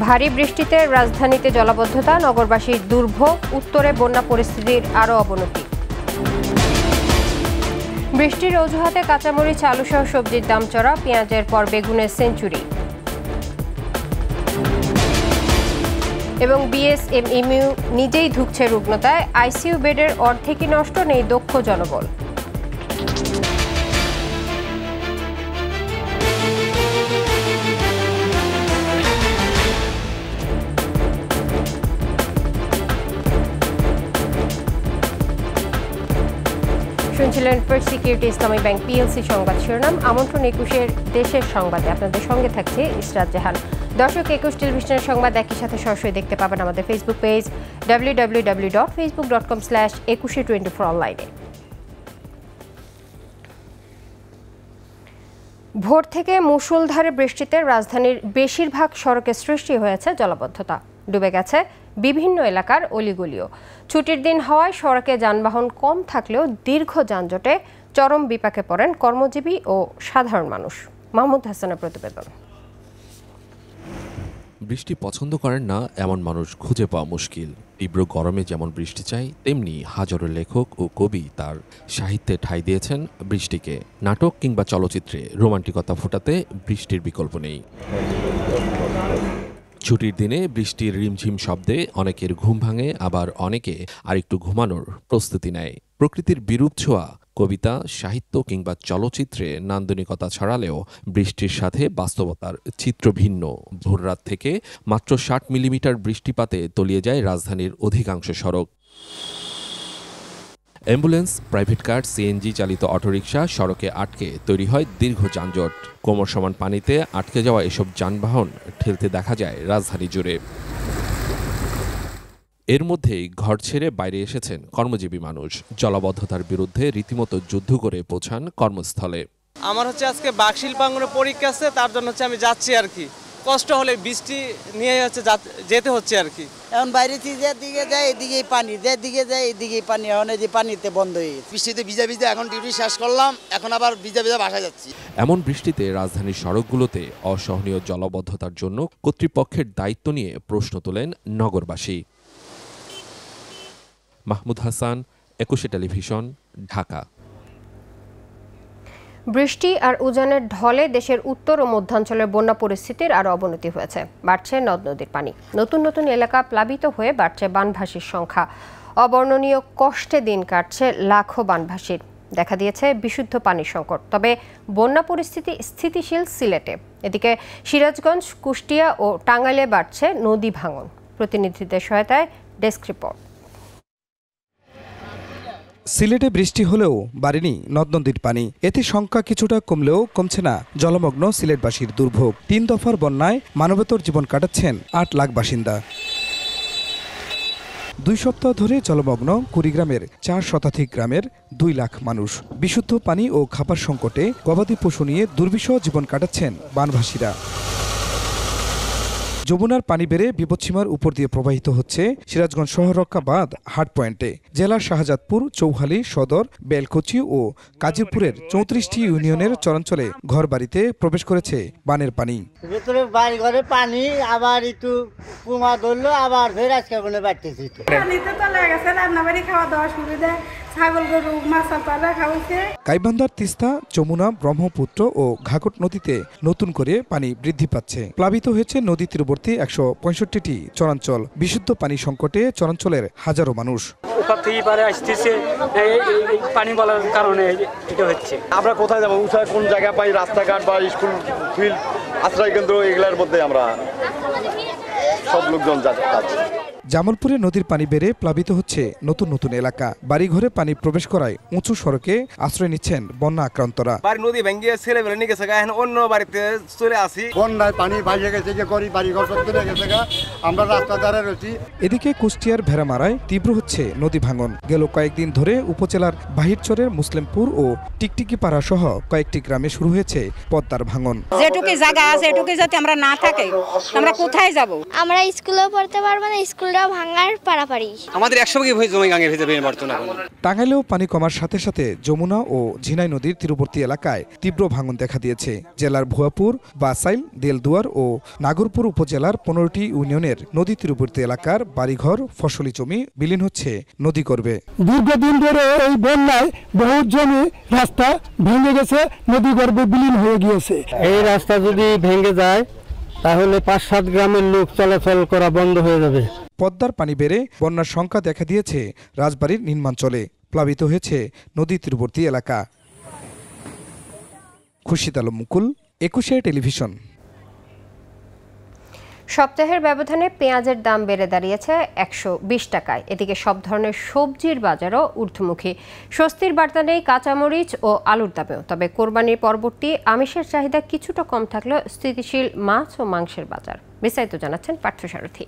ভারী বৃষ্টিতে রাজধানীতে জলাবদ্ধতা, নগরবাসীর দুর্ভোগ, উত্তরে বন্যা পরিস্থিতির আরও অবনতি। বৃষ্টির অজুহাতে কাঁচামরিচ, আলুসহ সবজির দাম চড়া, পেঁয়াজের পর বেগুনের সেঞ্চুরি। এবং বিএসএমইউ নিজেই ধুঁকছে রুগ্নতায়, আইসিইউ বেডের অর্ধেকই নষ্ট, নেই দক্ষ জনবল। শুনছিলেন ফার্স্ট সিকিউরিটি ইসলামী ব্যাংক পিএলসি সংবাদ শিরোনাম। আমন্ত্রণ ২১-এর দেশের সংবাদে আপনাদের সঙ্গে থাকছে ইসরাত জাহান। দর্শক, ২১ টেলিভিশনের সংবাদ একই সাথে সরাসরি দেখতে পাবেন আমাদের ফেসবুক পেজ www.facebook.com/2124 অনলাইনে। ভোর থেকে মুষলধারে বৃষ্টিতে রাজধানীর বেশিরভাগ সড়কে সৃষ্টি হয়েছে জলাবদ্ধতা, ডুবে গেছে বিভিন্ন এলাকার অলিগলিও। ছুটির দিন হওয়ায় সড়কে যানবাহন কম থাকলেও দীর্ঘ যানজটে চরম বিপাকে পড়েন কর্মজীবী ও সাধারণ মানুষ। মাহমুদ হাসানের প্রতিবেদন। বৃষ্টি পছন্দ করেন না এমন মানুষ খুঁজে পাওয়া মুশকিল। তীব্র গরমে যেমন বৃষ্টি চাই, তেমনি হাজারো লেখক ও কবি তার সাহিত্যে ঠাঁই দিয়েছেন বৃষ্টিকে। নাটক কিংবা চলচ্চিত্রে রোমান্টিকতা ফোটাতে বৃষ্টির বিকল্প নেই। ছুটির দিনে বৃষ্টির রিমঝিম শব্দে অনেকের ঘুম ভাঙে, আবার অনেকে আরেকটু ঘুমানোর প্রস্তুতি নেয়। প্রকৃতির বিরূপ ছোঁয়া কবিতা, সাহিত্য কিংবা চলচ্চিত্রে নান্দনিকতা ছড়ালেও বৃষ্টির সাথে বাস্তবতার চিত্র ভিন্ন। ভোররাত থেকে মাত্র ৬০ মিলিমিটার বৃষ্টিপাতে তলিয়ে যায় রাজধানীর অধিকাংশ সড়ক। অ্যাম্বুলেন্স, প্রাইভেট কার, সিএনজি চালিত অটোরিকশা সড়কে আটকে তৈরি হয় দীর্ঘ যানজট। কোমর সমান পানিতে আটকে যাওয়া এসব যানবাহন ঠেলতে দেখা যায় রাজধানী জুড়ে। এর মধ্যেই ঘর ছেড়ে বাইরে এসেছেন কর্মজীবী মানুষ। জলাবদ্ধতার বিরুদ্ধে রীতিমতো যুদ্ধ করে পৌঁছান কর্মস্থলে। আমার আজকে বাকশিল্পাঙ্গনে পরীক্ষা আছে, তার জন্য আমি যাচ্ছি আর কি। কষ্ট হলে বৃষ্টি নিয়ে যেতে হচ্ছে আর কি। এখন বাইরে যেদিকে যায় এদিকেই পানি, যেদিকে যায় এদিকেই পানি। এখন এই যে পানিতে বন্ধ হয়ে গেছে। বৃষ্টিতে ভিজা ভিজা এখন ডিউটি শেষ করলাম, এখন আবার ভিজা ভিজা বাসায় যাচ্ছি। এমন বৃষ্টিতে রাজধানীর সড়কগুলোতে অসহনীয় জলাবদ্ধতার জন্য কর্তৃপক্ষের দায়িত্ব নিয়ে প্রশ্ন তোলেন নগরবাসী। মাহমুদ হাসান, ২১ টেলিভিশন, ঢাকা। বৃষ্টি আর উজানের ঢলে দেশের উত্তর ও মধ্যাঞ্চলের বন্যা পরিস্থিতির আরও অবনতি হয়েছে। বাড়ছে নদ নদীর পানি, নতুন নতুন এলাকা প্লাবিত হয়ে বাড়ছে বানভাসীর সংখ্যা। অবর্ণনীয় কষ্টে দিন কাটছে লাখো বানভাসীর। দেখা দিয়েছে বিশুদ্ধ পানির সংকট। তবে বন্যা পরিস্থিতি স্থিতিশীল সিলেটে। এদিকে সিরাজগঞ্জ, কুষ্টিয়া ও টাঙ্গাইলে বাড়ছে নদী ভাঙন। প্রতিনিধিদের সহায়তায় ডেস্ক রিপোর্ট। সিলেটে বৃষ্টি হলেও বাড়েনি নদ নদীর পানি। এতে সংখ্যা কিছুটা কমলেও কমছে না জলমগ্ন সিলেটবাসীর দুর্ভোগ। ৩ দফার বন্যায় মানবেতর জীবন কাটাচ্ছেন ৮ লাখ বাসিন্দা। ২ সপ্তাহ ধরে জলমগ্ন কুড়িগ্রামের ৪ শতাধিক গ্রামের ২ লাখ মানুষ। বিশুদ্ধ পানি ও খাবার সংকটে গবাদি পশু নিয়ে দুর্বিষহ জীবন কাটাচ্ছেন বানভাসীরা। যমুনার পানি বেড়ে বিপদসীমার উপর দিয়ে প্রবাহিত হচ্ছে সিরাজগঞ্জ শহররক্ষা বাঁধ হাট পয়েন্টে। জেলার শাহজাদপুর, চৌহালি, সদর, বেলকুচি ও কাজিরপুরের ৩৪টি ইউনিয়নের চরাঞ্চলে ঘরবাড়িতে প্রবেশ করেছে বানের পানি। ভেতরে বাড়ি ঘরে পানি, আবার একটু কুমা ধরলো, আবার ফের আজকে বলে বাড়তেছি। পানিতে চলে গেছে, রান্নাবাড়ি খাওয়া দাওয়া সুবিধা, ছাগল গরু মাছা পালা খাওয়াছে। গাইবান্ধার তিস্তা, যমুনা, ব্রহ্মপুত্র ও ঘাঘট নদীতে নতুন করে পানি বৃদ্ধি পাচ্ছে। প্লাবিত হয়েছে নদী তীরবর্তী ১৬৫টি চরাঞ্চল। বিশুদ্ধ পানি সংকটে চরাঞ্চলের হাজারো মানুষ। ওখান থেকে পারে আসতেছে পানি বলার কারণে এটা হচ্ছে। আমরা কোথায় যাবো, উঠায় কোন জায়গা পাই, রাস্তাঘাট বা স্কুল, ফিল্ড, আশ্রয় কেন্দ্র, এগুলোর মধ্যে আমরা সব লোকজন যাচ্ছি। জামালপুরে নদীর পানি বেড়ে প্লাবিত হচ্ছে নতুন নতুন এলাকা। বাড়িঘরে পানি প্রবেশ করায় উঁচু সড়কে আশ্রয় নিচ্ছেন বন্যা আক্রান্তরা। বাড়ি নদী ভেঙে ছেলে বেলে নিয়ে গেছে, এখন অন্য বাড়িতে চলে আসি। বন্যায় পানি ভাসে গেছে, বাড়ি ঘর সব চলে গেছে, আমরা রাস্তা ধারে রয়েছি। এদিকে কুষ্টিয়ার ভেড়ামারায় তীব্র হচ্ছে নদী ভাঙন। গেল কয়েকদিন ধরে উপজেলার বাহিরচরের মুসলিমপুর ও টিকটিকি পাড়া সহ কয়েকটি গ্রামে শুরু হয়েছে পদ্মার ভাঙন। যেটুকু জায়গা আছে এটুকু যদি আমরা না থাকি আমরা কোথায় যাব? আমরা স্কুলেও পড়তে পারবো না, স্কুল পুরা ভাঙার পারাপারি। আমাদের 100 ভাগে জমি গাঙে ভেসে বর্তমানে। টাঙ্গাইলেও পানি কমার সাথে সাথে যমুনা ও ঝিনাই নদীর তীরবর্তী এলাকায় তীব্র ভাঙন দেখা দিয়েছে। জেলার ভুয়াপুর, বাসাইল, দেলদুয়ার ও নাগরপুর উপজেলার 15টি ইউনিয়নের নদী তীরবর্তী এলাকার বাড়িঘর, ফসলি জমি বিলীন হচ্ছে নদী গর্ভে। দীর্ঘদিন ধরে এই বন্যায় বহু জমি রাস্তা ভেঙে গেছে, নদী গর্ভে বিলীন হয়ে গিয়েছে। এই রাস্তা যদি ভেঙে যায় তাহলে 5-7 গ্রামের লোক চলাচল করা বন্ধ হয়ে যাবে। পদ্মার পানি বেড়ে বন্যার সংখ্যা দেখা দিয়েছে রাজবাড়ীর নিম্নাঞ্চলে। প্লাবিত হয়েছে নদী তীরবর্তী এলাকা। খুরশিদ আলম মুকুল, একুশে টেলিভিশন। সপ্তাহের ব্যবধানে পেঁয়াজের দাম বেড়ে দাঁড়িয়েছে 120 টাকায়। এদিকে সব ধরনের সবজির বাজারও ঊর্ধ্বমুখী। স্বস্তির বার্তা নেই কাঁচামরিচ ও আলুর দামেও। তবে কোরবানির পরবর্তী আমিষের চাহিদা কিছুটা কম থাকলেও স্থিতিশীল মাছ ও মাংসের বাজার। বিস্তারিত জানাচ্ছেন পার্থসারথী।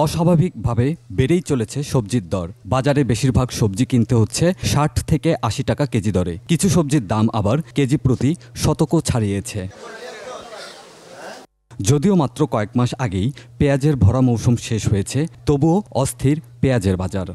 অস্বাভাবিকভাবে বেড়েই চলেছে সবজির দর। বাজারে বেশিরভাগ সবজি কিনতে হচ্ছে 60 থেকে 80 টাকা কেজি দরে। কিছু সবজির দাম আবার কেজি প্রতি শতকও ছাড়িয়েছে। যদিও মাত্র কয়েক মাস আগেই পেঁয়াজের ভরা মৌসুম শেষ হয়েছে, তবুও অস্থির পেঁয়াজের বাজার।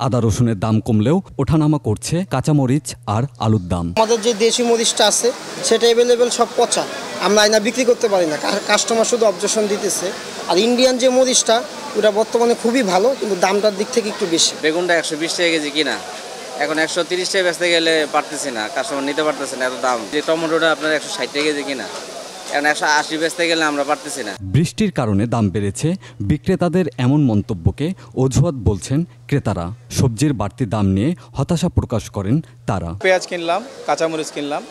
আদা রসুনের দাম কমলেও ওঠানামা করছে কাঁচামরিচ আর আলুর দাম। আমাদের যে দেশি মরিচটা আছে সেটা অ্যাভেলেবেল সব পচা, আমরা আইনা বিক্রি করতে পারি না, কাস্টমার শুধু অবজেকশন দিতেছে। আর ইন্ডিয়ান যে মরিচটা ওটা বর্তমানে খুবই ভালো, কিন্তু দামটার দিক থেকে একটু বেশি। বেগুনটা 120 টাকা কেজি কিনা, এখন 130 টাকা বেচতে গেলে পারতেছি না, কাস্টমার নিতে পারতেছে না, এত দাম। যে টমেটোটা আপনার 160 টাকা কেজি কিনা, এখন 180 বেচতে গেলে আমরা পারতেছি না। বৃষ্টির কারণে দাম বেড়েছে, বিক্রেতাদের এমন মন্তব্যকে অজুহাত বলছেন ক্রেতারা। সবজির বাড়তি দাম নিয়ে হতাশা প্রকাশ করেন তারা। পেঁয়াজ কিনলাম, কাঁচামরিচ কিনলাম,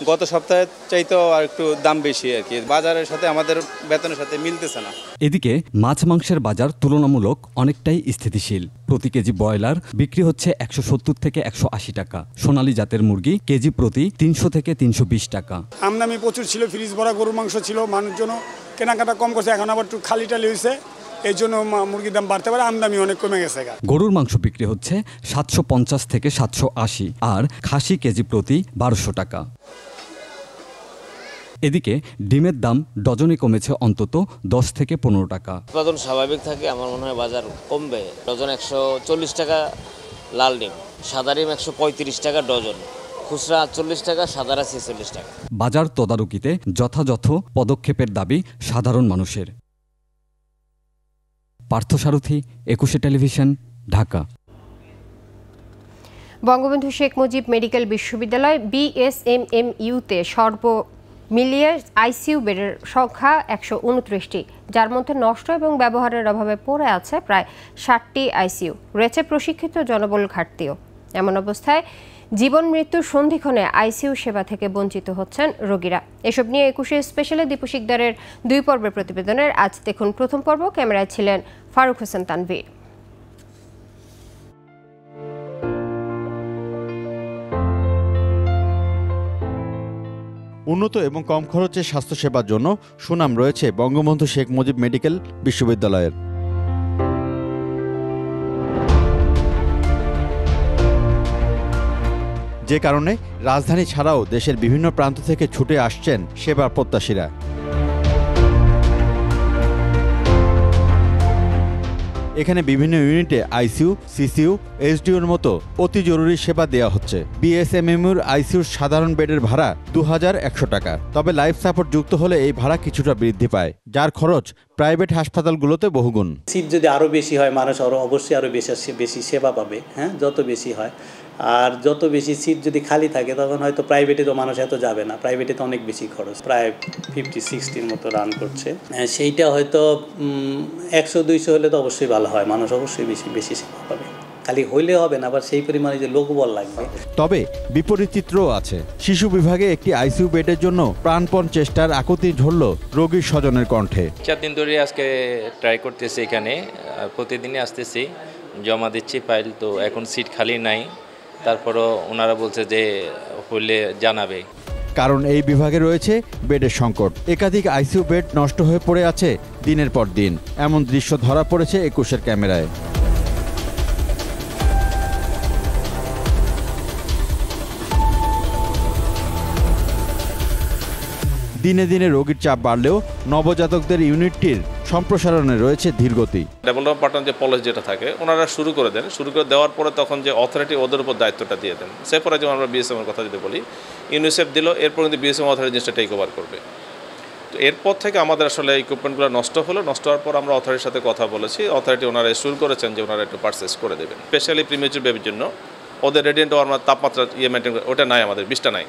গত সপ্তাহে চাইতেও আর একটু দাম বেশি আর কি। বাজারের সাথে আমাদের বেতনের সাথে মিলতেছে না। এদিকে মাছ মাংসের বাজার তুলনামূলক অনেকটাই স্থিতিশীল। প্রতি কেজি ব্রয়লার বিক্রি হচ্ছে 170 থেকে 180 টাকা। সোনালী জাতের মুরগি কেজি প্রতি 300 থেকে 320 টাকা। আমদানি প্রচুর ছিল, ফ্রিজ ভরা গরুর মাংস ছিল, মানুষজন কেনাকাটা কম করছে। এখন আবার একটু খালি টালি হয়েছে, এই জন্য মুরগির দাম বাড়তে পারে, আমদানি অনেক কমে গেছে। গরুর মাংস বিক্রি হচ্ছে 750 থেকে 780 আর খাসি কেজি প্রতি 1200 টাকা। এদিকে ডিমের দাম ডজনে কমেছে অন্তত 10 থেকে 15 টাকা। উৎপাদন স্বাভাবিক থাকে, আমার মনে হয় বাজার কমবে। ডজন 140 টাকা লাল ডিম, সাদা ডিম 135 টাকা ডজন, খুচরা 48 টাকা, সাদারা 46 টাকা। বাজার তদারকিতে যথাযথ পদক্ষেপের দাবি সাধারণ মানুষের। পার্থসারথী, একুশে টেলিভিশন, ঢাকা। বঙ্গবন্ধু শেখ মুজিব মেডিকেল বিশ্ববিদ্যালয় BSMMU-তে মিলিয়ে আইসিইউ বেডের সংখ্যা 129টি, যার মধ্যে নষ্ট এবং ব্যবহারের অভাবে পড়ে আছে প্রায় 60টি আইসিইউ। রয়েছে প্রশিক্ষিত জনবল ঘাটতিও। এমন অবস্থায় জীবন মৃত্যুর সন্ধিক্ষণে আইসিইউ সেবা থেকে বঞ্চিত হচ্ছেন রোগীরা। এসব নিয়ে 21 স্পেশালে দীপু শিকদারের 2 পর্বের প্রতিবেদনের আজ দেখুন প্রথম পর্ব। ক্যামেরায় ছিলেন ফারুক হোসেন তানভীর। উন্নত এবং কম খরচে স্বাস্থ্যসেবার জন্য সুনাম রয়েছে বঙ্গবন্ধু শেখ মুজিব মেডিকেল বিশ্ববিদ্যালয়ের। যে কারণে রাজধানী ছাড়াও দেশের বিভিন্ন প্রান্ত থেকে ছুটে আসছেন সেবা প্রত্যাশীরা। এখানে বিভিন্ন ইউনিটে আইসিইউ, সিসিইউ, এসডিইউর মতো অতি জরুরি সেবা দেওয়া হচ্ছে। BSMMUর আইসিইউর সাধারণ বেডের ভাড়া 2100 টাকা। তবে লাইফ সাপোর্ট যুক্ত হলে এই ভাড়া কিছুটা বৃদ্ধি পায়, যার খরচ প্রাইভেট হাসপাতালগুলোতে বহুগুণ। সিট যদি আরও বেশি হয়, মানুষ অবশ্যই আরও বেশি সেবা পাবে। হ্যাঁ, যত বেশি হয়, আর যত বেশি সিট যদি খালি থাকে তখন হয়তো প্রাইভেটে তো মানুষ এত যাবে না। প্রাইভেটে তো অনেক বেশি খরচ, প্রায় 50-60-র মতো রান করছে। সেইটা হয়তো 100-200 হলে তো অবশ্যই ভালো হয়, মানুষ অবশ্যই বেশি সেবা পাবে। খালি হইলে হবে না, আবার সেই পরিমাণে যে লোকবল লাগবে। তবে বিপরীত চিত্রও আছে। শিশু বিভাগে একটি আইসিইউ বেডের জন্য প্রাণপণ চেষ্টার আকুতি ঝরল রোগীর স্বজনের কণ্ঠে। 4 দিন ধরে আজকে ট্রাই করতেছি, এখানে প্রতিদিনই আসতেছি, জমা দিচ্ছি ফাইল, তো এখন সিট খালি নাই। তারপরও ওনারা বলছে যে হলে জানাবে। কারণ এই বিভাগে রয়েছে বেডের সংকট। একাধিক আইসিইউ বেড নষ্ট হয়ে পড়ে আছে দিনের পর দিন। এমন দৃশ্য ধরা পড়েছে 21-এর ক্যামেরায়। দিনে দিনে রোগীর চাপ বাড়লেও নবজাতকদের ইউনিটটির সম্প্রসারণে রয়েছে ধীরগতি। ডেভেলপমেন্ট পার্টনার যে পলিসি যেটা থাকে ওনারা শুরু করে দেন, শুরু করে দেওয়ার পরে তখন যে অথরিটি ওদের উপর দায়িত্বটা দিয়ে দেন। সে পরে যেমন আমরা বিএসএম এর কথা যদি বলি, ইউনিসেফ দিল, এরপর কিন্তু বিএসএম অথরিটি জিনিসটা টেক ওভার করবে। তো এরপর থেকে আমাদের আসলে ইকুইপমেন্টগুলো নষ্ট হলো, নষ্ট হওয়ার পর আমরা অথরিটির সাথে কথা বলেছি, অথরিটি ওনারা শুরু করেছেন যে ওনারা একটু পারচেস করে দেবেন, স্পেশালি প্রিমেচুর বেবির জন্য। ওদের রেডিয়েন্ট ওয়ার্মার তাপমাত্রা মেনটেন করে ওটা নাই, আমাদের 20টা নাই।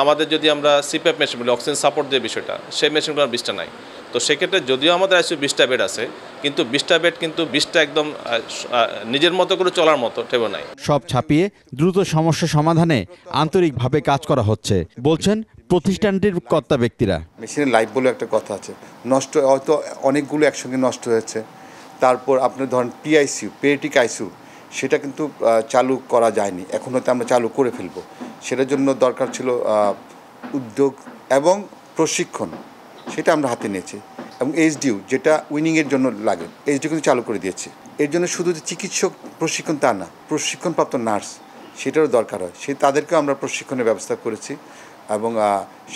আমাদের যদি আমরা সিপ্যাপ মেশিন বলি, অক্সিজেন সাপোর্ট যে বিষয়টা, সেই মেশিনগুলো 20টা নাই। তো সেক্ষেত্রে যদিও আমাদের আইসিইউ 20টা বেড আছে, কিন্তু 20টা বেড কিন্তু 20টা একদম নিজের মতো করে চলার মতো টেবল নাই। সব ছাপিয়ে দ্রুত সমস্যা সমাধানে আন্তরিকভাবে কাজ করা হচ্ছে বলছেন প্রতিষ্ঠানটির কর্তা ব্যক্তিরা। মেশিনের লাইফ বলে একটা কথা আছে, নষ্ট হয়তো অনেকগুলো একসঙ্গে নষ্ট হয়েছে। তারপর আপনি ধরেন পিআইসিউ, পেডিয়াট্রিক আইসিইউ, সেটা কিন্তু চালু করা যায়নি, এখন হয়তো আমরা চালু করে ফেলবো। সেটার জন্য দরকার ছিল উদ্যোগ এবং প্রশিক্ষণ, সেটা আমরা হাতে নিয়েছি। এবং এইচডিউ যেটা উইনিংয়ের জন্য লাগে, এইচডিউ কিন্তু চালু করে দিয়েছে। এর জন্য শুধু যে চিকিৎসক প্রশিক্ষণ তা না, প্রশিক্ষণপ্রাপ্ত নার্স সেটারও দরকার হয়, তাদেরকেও আমরা প্রশিক্ষণের ব্যবস্থা করেছি এবং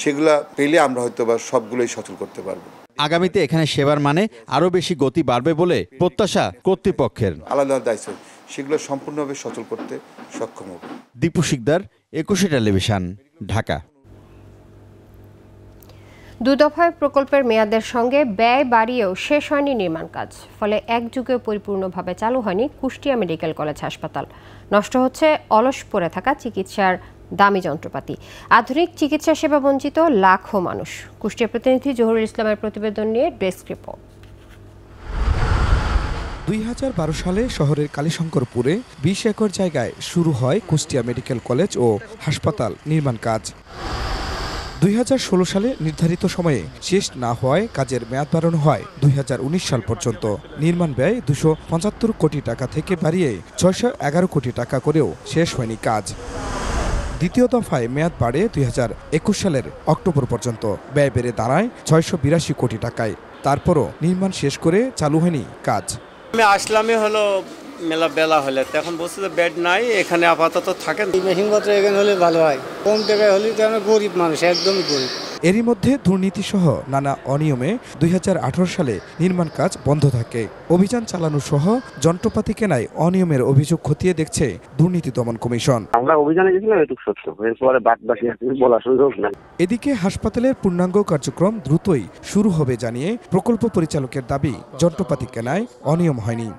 সেগুলো পেলে আমরা হয়তো বা সবগুলোই সচল করতে পারবো। আগামীতে এখানে সেবার মানে আরও বেশি গতি বাড়বে বলে প্রত্যাশা কর্তৃপক্ষের। আলাদা দায়িত্ব, সেগুলো সম্পূর্ণভাবে সচল করতে সক্ষম হবে। দীপু শিকদার, 21 টেলিভিশন, ঢাকা। 2 দফায় প্রকল্পের মেয়াদের সঙ্গে ব্যয় বাড়িয়েও শেষ হয়নি নির্মাণ কাজ, ফলে এক যুগেও পরিপূর্ণভাবে চালু হয়নি কুষ্টিয়া মেডিকেল কলেজ হাসপাতাল। নষ্ট হচ্ছে অলস পড়ে থাকা চিকিৎসার দামি যন্ত্রপাতি, আধুনিক চিকিৎসা সেবা বঞ্চিত লাখো মানুষ। কুষ্টিয়া প্রতিনিধি জহুরুল ইসলামের প্রতিবেদন নিয়ে ডেস্ক রিপোর্ট। 2012 সালে শহরের কালীশঙ্করপুরে 20 একর জায়গায় শুরু হয় কুষ্টিয়া মেডিকেল কলেজ ও হাসপাতাল নির্মাণ কাজ। 2016 সালে নির্ধারিত সময়ে শেষ না হওয়ায় কাজের মেয়াদ বাড়ানো হয় 2019 সাল পর্যন্ত। নির্মাণ ব্যয় 275 কোটি টাকা থেকে বাড়িয়ে 611 কোটি টাকা করেও শেষ হয়নি কাজ। দ্বিতীয় দফায় মেয়াদ বাড়ে 2021 সালের অক্টোবর পর্যন্ত, ব্যয় বেড়ে দাঁড়ায় 682 কোটি টাকায়। তারপরও নির্মাণ শেষ করে চালু হয়নি কাজ। আমি আসলামই হলো মেলা বেলা হলে, এখন বলছে যে বেড নাই, এখানে আপাতত থাকেন। মেশিনপত্র এখানে হলে ভালো হয়, কম টাকায় হলে তো আমরা গরিব মানুষ, একদমই গরিব। এরই মধ্যে দুর্নীতিসহ নানা অনিয়মে 2018 সালে নির্মাণ কাজ বন্ধ থাকে। অভিযান চালানো সহ যন্ত্রপাতি কেনায় অনিয়মের অভিযোগ খতিয়ে দেখছে দুর্নীতি দমন কমিশন। আমরা অভিযানে গেছিলাম, এটুকু সত্য, এরপরে বাকি বলা সুযোগ নাই। এদিকে হাসপাতালের পূর্ণাঙ্গ কার্যক্রম দ্রুতই শুরু হবে জানিয়ে প্রকল্প পরিচালকের দাবি, যন্ত্রপাতি কেনায় অনিয়ম হয়নি।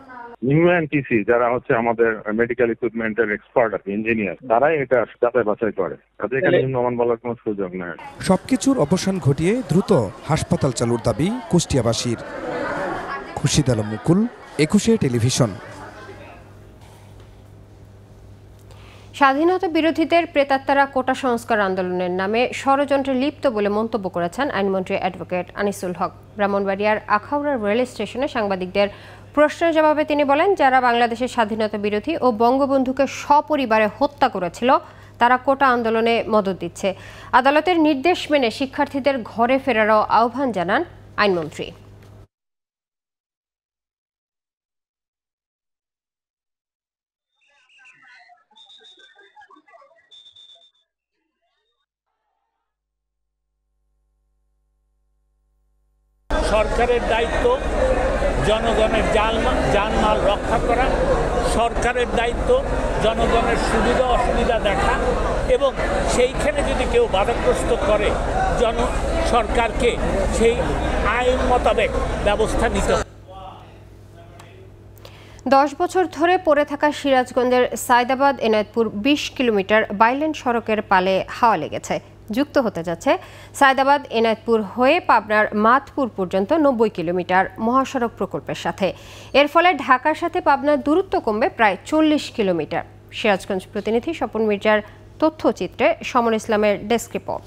নিউএনটিসি যারা হচ্ছে আমাদের মেডিকেল ইকুইপমেন্টের এক্সপার্ট আছে, ইঞ্জিনিয়ার, তারাই এটা যাচাই বাছাই করে, তাতে এখানে নিম্নমান বলার কোনো সুযোগ নেই। সবকিছুর অবসান ঘটিয়ে দ্রুত হাসপাতাল চালুর দাবি কুষ্টিয়াবাসীর। খুরশিদ আলম মুকুল, 21 টেলিভিশন। স্বাধীনতা বিরোধীদের প্রেতাত্মারা কোটা সংস্কার আন্দোলনের নামে ষড়যন্ত্রে লিপ্ত বলে মন্তব্য করেছেন আইনমন্ত্রী অ্যাডভোকেট আনিসুল হক। ব্রাহ্মণবাড়িয়ার আখাউড়া রেল স্টেশনে সাংবাদিকদের প্রশ্নের জবাবে তিনি বলেন, যারা বাংলাদেশের স্বাধীনতা বিরোধী ও বঙ্গবন্ধুকে সপরিবারে হত্যা করেছিল তারা কোটা আন্দোলনে মদত দিচ্ছে। আদালতের নির্দেশ মেনে শিক্ষার্থীদের ঘরে ফেরারও আহ্বান জানান আইনমন্ত্রী। সরকারের দায়িত্ব জনগণের জানমাল রক্ষা করা, সরকারের দায়িত্ব জনগণের সুবিধা অসুবিধা দেখা, এবং সেইখানে যদি কেউ বাধাগ্রস্ত করে সরকারকে সেই আইন মোতাবেক ব্যবস্থা নিতে হবে। 10 বছর ধরে পড়ে থাকা সিরাজগঞ্জের সায়দাবাদ এনায়েতপুর 20 কিলোমিটার বাইলেন সড়কের পালে হাওয়া লেগেছে। যুক্ত হতে যাচ্ছে সায়দাবাদ এনায়েতপুর হয়ে পাবনার মাতপুর পর্যন্ত 90 কিলোমিটার মহাসড়ক প্রকল্পের সাথে। এর ফলে ঢাকার সাথে পাবনার দূরত্ব কমবে প্রায় 40 কিলোমিটার। সিরাজগঞ্জ প্রতিনিধি স্বপন মির্জার তথ্যচিত্রে সমর ইসলামের ডেস্ক রিপোর্ট।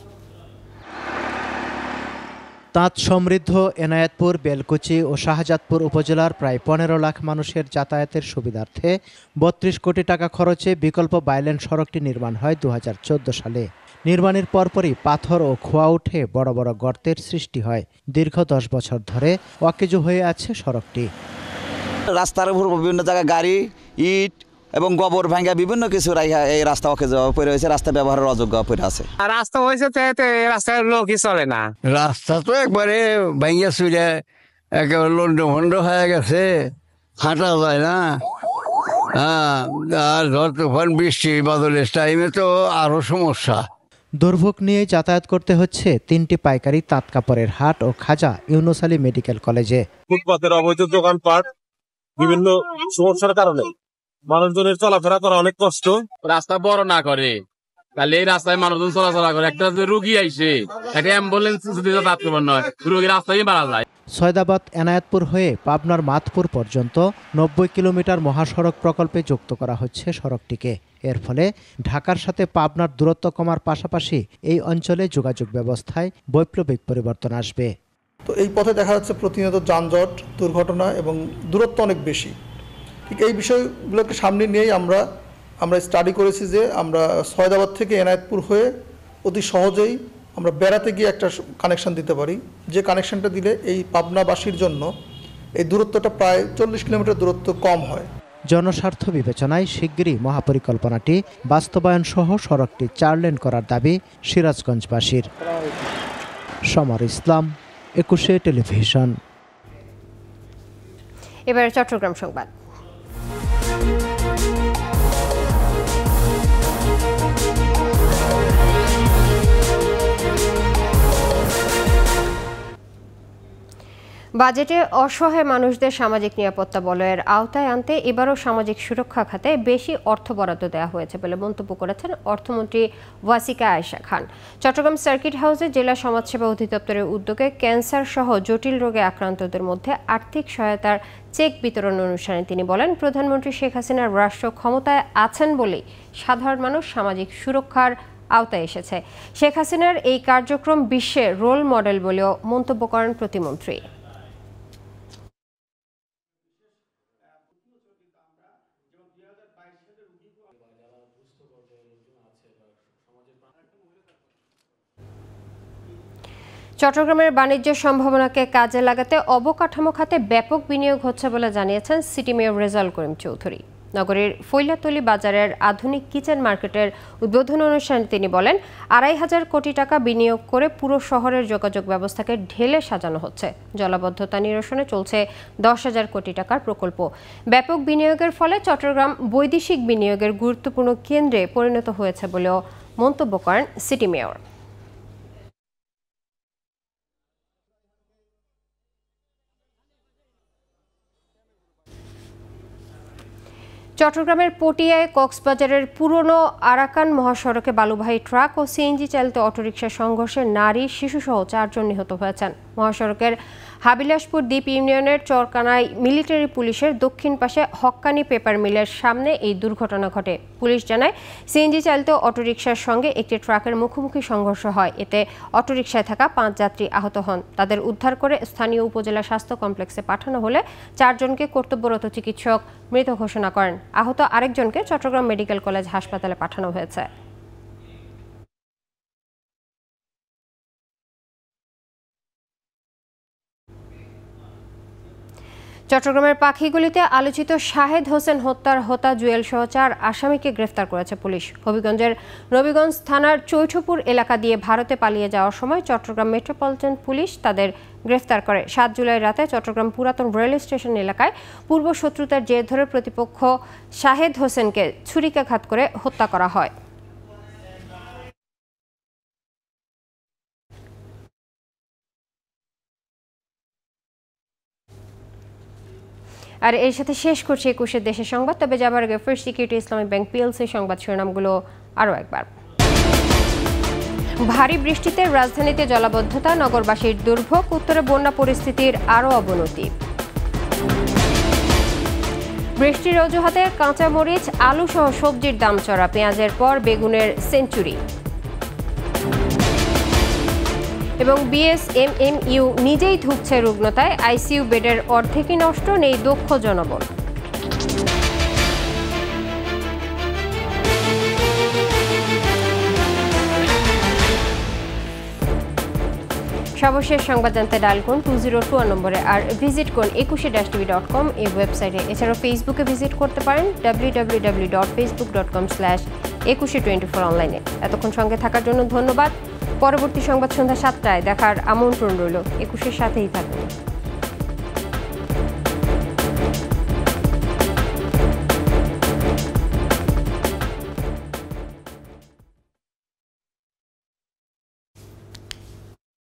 তাঁত সমৃদ্ধ এনায়েতপুর, বেলকুচি ও শাহজাদপুর উপজেলার প্রায় 15 লাখ মানুষের যাতায়াতের সুবিধার্থে 32 কোটি টাকা খরচে বিকল্প বাইলেন সড়কটি নির্মাণ হয় 2014 সালে। নির্মাণের পরপরই পাথর ও খোয়া উঠে বড় বড় গর্তের সৃষ্টি হয়। দীর্ঘ 10 বছর ধরে অকেজো হয়ে আছে সড়কটি। রাস্তার উপর বিভিন্ন জায়গায় গাড়ি, ইট, এবং গোবর ভাঙ্গা বিভিন্ন কিছু রাইহা এই রাস্তা ওকে যাওয়া পড়ে হয়েছে, রাস্তা ব্যবহারের অযোগ্য পড়ে আছে। রাস্তা হয়েছে রাস্তার লোকই চলে না, রাস্তা তো একবারে ভাঙ্গা চুলে একেবারে লন্ড ভন্ড হয়ে গেছে, হাঁটা যায় না। হ্যাঁ, আর ঝড় তুফান বৃষ্টি বাদলের টাইমে তো আরো সমস্যা। দুর্ভোগ নিয়ে যাতায়াত করতে হচ্ছে 3টি পাইকারি তাঁত কাপড়ের হাট ও খাজা ইউনুস আলী মেডিকেল কলেজে। ফুটপাতের অবৈধ দোকানপাট, বিভিন্ন সমস্যার কারণে মানুষজনের চলাফেরা করা অনেক কষ্ট। রাস্তা বড় না করে তাহলে এই রাস্তায় মানুষজন চলাচলা করে, একটা রুগী আইসে একটা অ্যাম্বুলেন্স যদি যাতায়াত করবার নয়, রুগীর রাস্তায় মারা যায়। সয়দাবাদ এনায়েতপুর হয়ে পাবনার মাতপুর পর্যন্ত 90 কিলোমিটার মহাসড়ক প্রকল্পে যুক্ত করা হচ্ছে সড়কটিকে। এর ফলে ঢাকার সাথে পাবনার দূরত্ব কমার পাশাপাশি এই অঞ্চলে যোগাযোগ ব্যবস্থায় বৈপ্লবিক পরিবর্তন আসবে। তো এই পথে দেখা যাচ্ছে প্রতিনিয়ত যানজট, দুর্ঘটনা এবং দূরত্ব অনেক বেশি। ঠিক এই বিষয়গুলোকে সামনে নিয়েই আমরা স্টাডি করেছি যে আমরা সয়দাবাদ থেকে এনায়েতপুর হয়ে অতি সহজেই আমরা বেড়াতে গিয়ে একটা কানেকশন দিতে পারি, যে কানেকশনটা দিলে এই পাবনাবাসীর জন্য এই দূরত্বটা প্রায় 40 কিলোমিটার দূরত্ব কম হয়। জনস্বার্থ বিবেচনায় শিগগিরই মহাপরিকল্পনাটি বাস্তবায়ন সহ সড়কটি 4 লেন করার দাবি সিরাজগঞ্জবাসীর। সমর ইসলাম, 21 টেলিভিশন। এবারে চট্টগ্রাম সংবাদ। বাজেটে অসহায় মানুষদের সামাজিক নিরাপত্তা বলয়ের আওতায় আনতে এবারও সামাজিক সুরক্ষা খাতে বেশি অর্থ বরাদ্দ দেওয়া হয়েছে বলে মন্তব্য করেছেন অর্থমন্ত্রী ওয়াসিকা আয়েশা খান। চট্টগ্রাম সার্কিট হাউসে জেলা সমাজসেবা অধিদপ্তরের উদ্যোগে ক্যান্সার সহ জটিল রোগে আক্রান্তদের মধ্যে আর্থিক সহায়তার চেক বিতরণ অনুষ্ঠানে তিনি বলেন, প্রধানমন্ত্রী শেখ হাসিনার রাষ্ট্র ক্ষমতায় আছেন বলেই সাধারণ মানুষ সামাজিক সুরক্ষার আওতায় এসেছে। শেখ হাসিনার এই কার্যক্রম বিশ্বের রোল মডেল বলেও মন্তব্য করেন প্রতিমন্ত্রী। চট্টগ্রামের বাণিজ্য সম্ভাবনাকে কাজে লাগাতে অবকাঠামো খাতে ব্যাপক বিনিয়োগ হচ্ছে বলে জানিয়েছেন সিটি মেয়র রেজাউল করিম চৌধুরী। নগরীর ফৈলাতলী বাজারের আধুনিক কিচেন মার্কেটের উদ্বোধন অনুষ্ঠানে তিনি বলেন, ২৫০০ কোটি টাকা বিনিয়োগ করে পুরো শহরের যোগাযোগ ব্যবস্থাকে ঢেলে সাজানো হচ্ছে। জলাবদ্ধতা নিরসনে চলছে ১০,০০০ কোটি টাকার প্রকল্প। ব্যাপক বিনিয়োগের ফলে চট্টগ্রাম বৈদেশিক বিনিয়োগের গুরুত্বপূর্ণ কেন্দ্রে পরিণত হয়েছে বলেও মন্তব্য করেন সিটি মেয়র। চট্টগ্রামের পটিয়ায় কক্সবাজারের পুরনো আরাকান মহাসড়কে বালুবাহী ট্রাক ও সিএনজি চালিত অটোরিকশার সংঘর্ষে নারী, শিশুসহ 4 জন নিহত হয়েছেন। মহাসড়কের হাবিলাসপুর দ্বীপ ইউনিয়নের চরকানায় মিলিটারি পুলিশের দক্ষিণ পাশে হক্কানি পেপার মিলের সামনে এই দুর্ঘটনা ঘটে। পুলিশ জানায়, সিএনজি চালিত অটোরিকশার সঙ্গে একটি ট্রাকের মুখোমুখি সংঘর্ষ হয়। এতে অটোরিকশায় থাকা 5 যাত্রী আহত হন। তাদের উদ্ধার করে স্থানীয় উপজেলা স্বাস্থ্য কমপ্লেক্সে পাঠানো হলে 4 জনকে কর্তব্যরত চিকিৎসক মৃত ঘোষণা করেন। আহত আরেকজনকে চট্টগ্রাম মেডিকেল কলেজ হাসপাতালে পাঠানো হয়েছে। চট্টগ্রামের পাখিগুলিতে আলোচিত শাহেদ হোসেন হত্যার হোতা জুয়েল সহ 4 আসামিকে গ্রেফতার করেছে পুলিশ। হবিগঞ্জের নবীগঞ্জ থানার চৈঠপুর এলাকা দিয়ে ভারতে পালিয়ে যাওয়ার সময় চট্টগ্রাম মেট্রোপলিটন পুলিশ তাদের গ্রেফতার করে। 7 জুলাই রাতে চট্টগ্রাম পুরাতন রেল স্টেশন এলাকায় পূর্ব শত্রুতার জের ধরে প্রতিপক্ষ শাহেদ হোসেনকে ছুরিকাঘাত করে হত্যা করা হয়। আর এর সাথে শেষ করছি 21 দেশের সংবাদ। তবে যাবার আগে first security Islamic bank PLC সংবাদ শিরোনামগুলো আরও একবার। ভারী বৃষ্টিতে রাজধানীতে জলাবদ্ধতা, নগরবাসীর দুর্ভোগ, উত্তরে বন্যা পরিস্থিতির আরও অবনতি। বৃষ্টির অজুহাতে কাঁচামরিচ, আলু সহ সবজির দাম চড়া, পেঁয়াজের পর বেগুনের সেঞ্চুরি। এবং বিএসএমএমইউ নিজেই ধুঁকছে রুগ্নতায়, আইসিইউ বেডের অর্ধেকই নষ্ট, নেই দক্ষ জনবল। সর্বশেষ সংবাদ জানতে ডায়াল করুন 2021 নম্বরে আর ভিজিট করুন 21tv.com এই ওয়েবসাইটে। এছাড়াও ফেসবুকে ভিজিট করতে পারেন www.facebook.com/2124 অনলাইনে। এতক্ষণ সঙ্গে থাকার জন্য ধন্যবাদ। পরবর্তী সংবাদ সন্ধ্যা 7টায় দেখার আমন্ত্রণ রইল। 21-এর সাথেই থাকবেন।